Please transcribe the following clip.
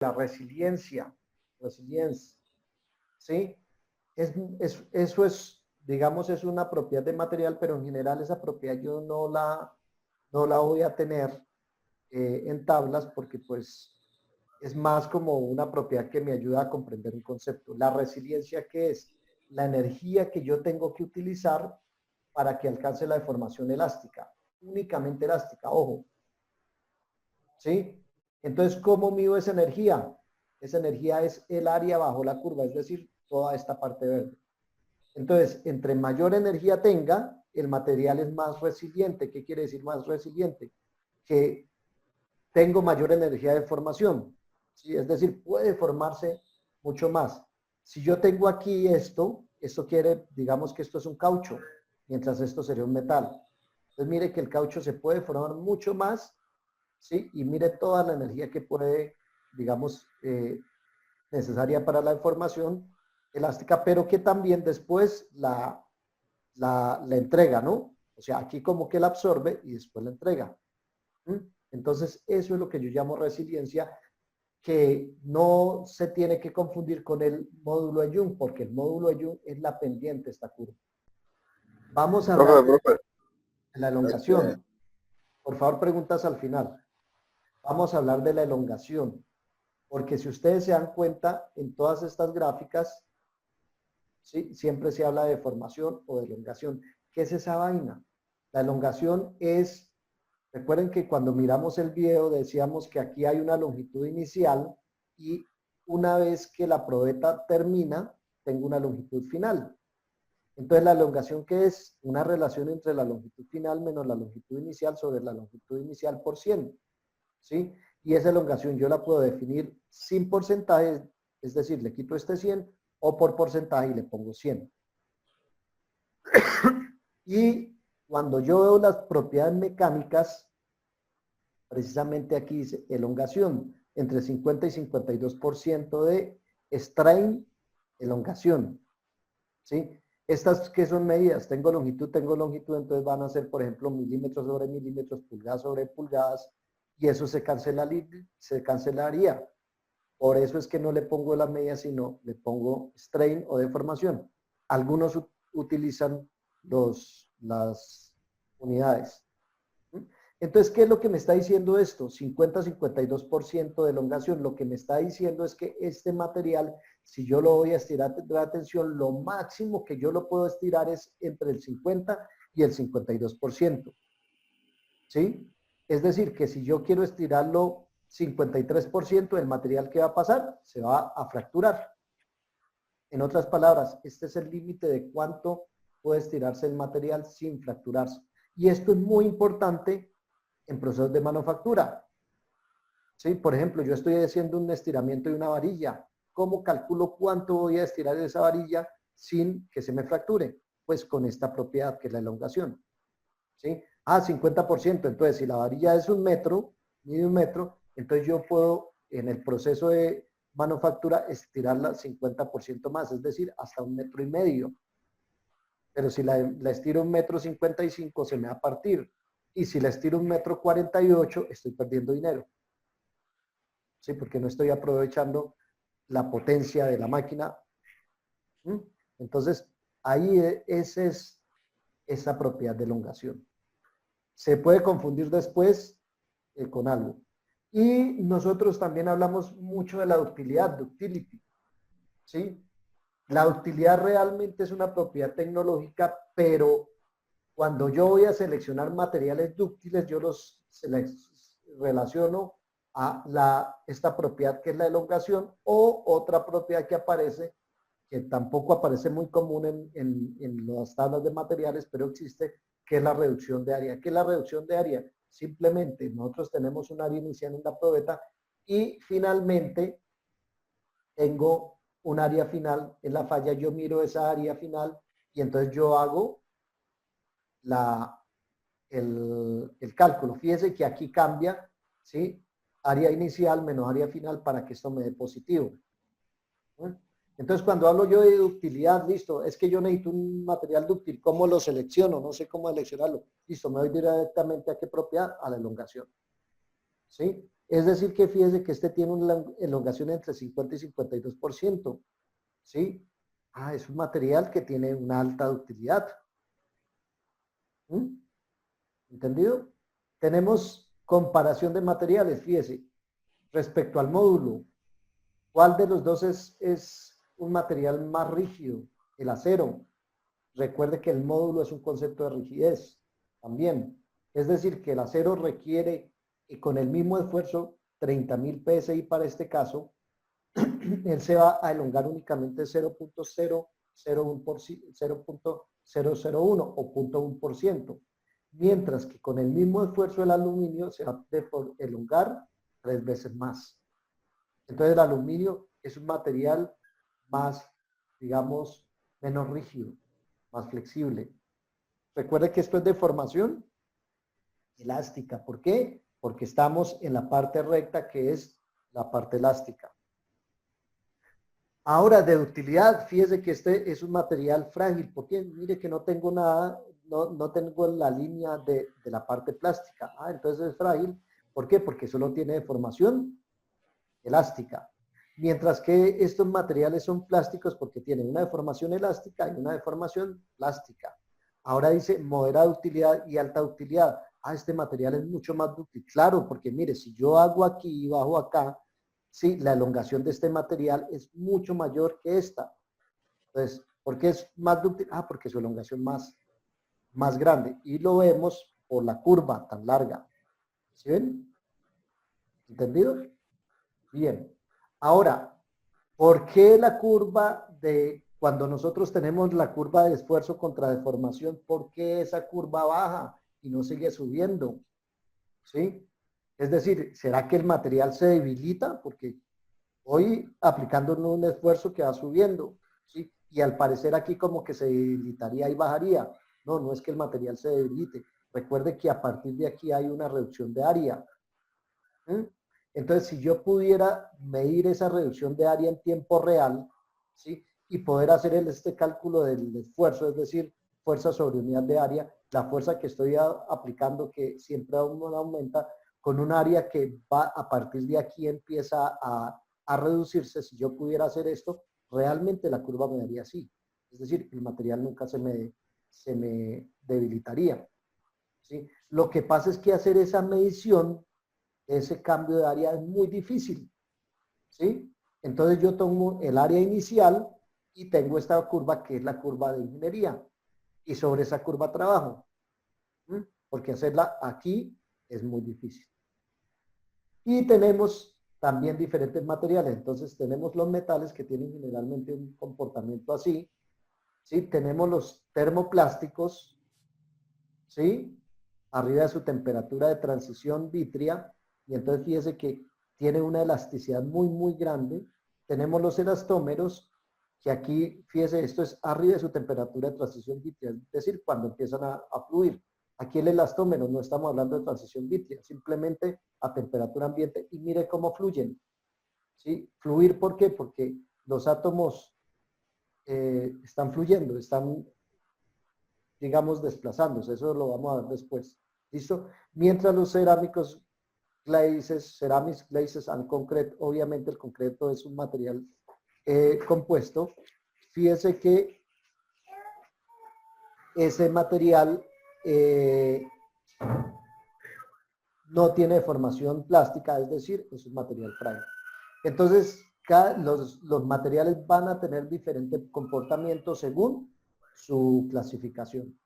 la resiliencia, ¿sí? Eso es, digamos, es una propiedad de material, pero en general esa propiedad yo no la voy a tener en tablas porque pues es más como una propiedad que me ayuda a comprender un concepto. La resiliencia, ¿qué es? La energía que yo tengo que utilizar para que alcance la deformación elástica, únicamente elástica, ojo, ¿sí? Entonces, ¿cómo mido esa energía? Esa energía es el área bajo la curva, es decir, toda esta parte verde. Entonces, entre mayor energía tenga, el material es más resiliente. ¿Qué quiere decir más resiliente? Que tengo mayor energía de formación, ¿sí? Es decir, puede formarse mucho más. Si yo tengo aquí esto quiere, digamos que esto es un caucho, mientras esto sería un metal. Entonces, mire que el caucho se puede formar mucho más, ¿sí? Y mire toda la energía que puede, digamos, necesaria para la deformación elástica, pero que también después la entrega, ¿no? O sea, aquí como que la absorbe y después la entrega. ¿Mm? Entonces, eso es lo que yo llamo resiliencia, que no se tiene que confundir con el módulo de Young, porque el módulo de Young es la pendiente, esta curva. Vamos a hablar Profe, de la elongación. Por favor, preguntas al final. Vamos a hablar de la elongación, porque si ustedes se dan cuenta, en todas estas gráficas, ¿sí? Siempre se habla de deformación o de elongación. ¿Qué es esa vaina? La elongación es, recuerden que cuando miramos el video decíamos que aquí hay una longitud inicial y una vez que la probeta termina, tengo una longitud final. Entonces, la elongación, ¿qué es? Una relación entre la longitud final menos la longitud inicial sobre la longitud inicial por 100, ¿sí? Y esa elongación yo la puedo definir sin porcentaje, es decir, le quito este 100 o por porcentaje y le pongo 100. Y cuando yo veo las propiedades mecánicas, precisamente aquí dice elongación, entre 50 y 52% de strain, elongación, ¿sí? Estas que son medidas, tengo longitud, entonces van a ser, por ejemplo, milímetros sobre milímetros, pulgadas sobre pulgadas, y eso se cancelaría. Por eso es que no le pongo las medidas, sino le pongo strain o deformación. Algunos utilizan las unidades. Entonces, ¿qué es lo que me está diciendo esto? 50-52% de elongación. Lo que me está diciendo es que este material, si yo lo voy a estirar de la tensión, lo máximo que yo lo puedo estirar es entre el 50 y el 52%. ¿Sí? Es decir, que si yo quiero estirarlo 53%, el material que va a pasar se va a fracturar. En otras palabras, este es el límite de cuánto puede estirarse el material sin fracturarse. Y esto es muy importante en procesos de manufactura. ¿Sí? Por ejemplo, yo estoy haciendo un estiramiento de una varilla. ¿Cómo calculo cuánto voy a estirar esa varilla sin que se me fracture? Pues con esta propiedad que es la elongación. ¿Sí? 50%. Entonces, si la varilla es un metro, mide un metro, entonces yo puedo, en el proceso de manufactura, estirarla 50% más, es decir, hasta 1,5 metros. Pero si la estiro 1,55 m, se me va a partir. Y si la estiro 1,48 m, estoy perdiendo dinero. ¿Sí? Porque no estoy aprovechando la potencia de la máquina. Entonces, ahí esa es esa propiedad de elongación. Se puede confundir después con algo. Y nosotros también hablamos mucho de la ductilidad, ductility, ¿sí? La ductilidad realmente es una propiedad tecnológica, pero cuando yo voy a seleccionar materiales dúctiles, yo los relaciono a esta propiedad que es la elongación, o otra propiedad que aparece, que tampoco aparece muy común en las tablas de materiales, pero existe, que es la reducción de área. ¿Qué es la reducción de área? Simplemente nosotros tenemos un área inicial en la probeta y finalmente tengo un área final en la falla. Yo miro esa área final y entonces yo hago el cálculo. Fíjese que aquí cambia, ¿sí? Área inicial menos área final para que esto me dé positivo. Entonces, cuando hablo yo de ductilidad, listo, es que yo necesito un material dúctil. ¿Cómo lo selecciono? No sé cómo seleccionarlo. Listo, me voy directamente a qué propiedad, a la elongación. ¿Sí? Es decir, que fíjese que este tiene una elongación entre 50 y 52%. ¿Sí? Ah, es un material que tiene una alta ductilidad. ¿Mm? ¿Entendido? Tenemos comparación de materiales, fíjese, respecto al módulo. ¿Cuál de los dos es un material más rígido? El acero. Recuerde que el módulo es un concepto de rigidez también. Es decir, que el acero requiere, y con el mismo esfuerzo, 30.000 PSI para este caso, él se va a elongar únicamente 0.001% o 0.001%, mientras que con el mismo esfuerzo el aluminio se va a elongar 3 veces más. Entonces el aluminio es un material más, digamos, menos rígido, más flexible. Recuerde que esto es de formación elástica. ¿Por qué? Porque estamos en la parte recta, que es la parte elástica. Ahora, de utilidad, fíjese que este es un material frágil, porque mire que no tengo nada, no tengo la línea de la parte plástica. Ah, entonces es frágil. ¿Por qué? Porque solo tiene deformación elástica. Mientras que estos materiales son plásticos porque tienen una deformación elástica y una deformación plástica. Ahora dice moderada utilidad y alta utilidad. Ah, este material es mucho más útil. Claro, porque mire, si yo hago aquí y bajo acá, sí, la elongación de este material es mucho mayor que esta. Entonces, ¿por qué es más útil? Ah, porque su elongación más grande. Y lo vemos por la curva tan larga. ¿Sí ven? ¿Entendido? Bien. Ahora, ¿por qué la curva de, cuando nosotros tenemos la curva de esfuerzo contra deformación, por qué esa curva baja y no sigue subiendo? ¿Sí? Es decir, ¿será que el material se debilita? Porque hoy aplicando un esfuerzo que va subiendo, ¿sí? Y al parecer aquí como que se debilitaría y bajaría. No, no es que el material se debilite. Recuerde que a partir de aquí hay una reducción de área. ¿Mm? Entonces, si yo pudiera medir esa reducción de área en tiempo real, ¿sí? Y poder hacer este cálculo del esfuerzo, es decir, fuerza sobre unidad de área, la fuerza que estoy aplicando, que siempre aumenta, con un área que va a partir de aquí empieza a reducirse. Si yo pudiera hacer esto, realmente la curva me daría así. Es decir, el material nunca se me debilitaría. ¿Sí? Lo que pasa es que hacer esa medición, ese cambio de área es muy difícil, ¿sí? Entonces yo tomo el área inicial y tengo esta curva que es la curva de ingeniería y sobre esa curva trabajo, ¿sí? Porque hacerla aquí es muy difícil. Y tenemos también diferentes materiales, entonces tenemos los metales que tienen generalmente un comportamiento así, ¿sí? Tenemos los termoplásticos, ¿sí? Arriba de su temperatura de transición vitria, y entonces fíjese que tiene una elasticidad muy grande. Tenemos los elastómeros, que aquí, fíjese, esto es arriba de su temperatura de transición vitria, es decir, cuando empiezan a fluir. Aquí el elastómero, no estamos hablando de transición vitria, simplemente a temperatura ambiente, y mire cómo fluyen. ¿Sí? Fluir, ¿por qué? Porque los átomos están fluyendo, están, digamos, desplazándose. Eso lo vamos a ver después. ¿Listo? Mientras los cerámicos glazes, ceramics glazes and concrete, obviamente el concreto es un material compuesto. Fíjese que ese material no tiene deformación plástica, es decir, es un material frágil. Entonces, los materiales van a tener diferente comportamiento según su clasificación.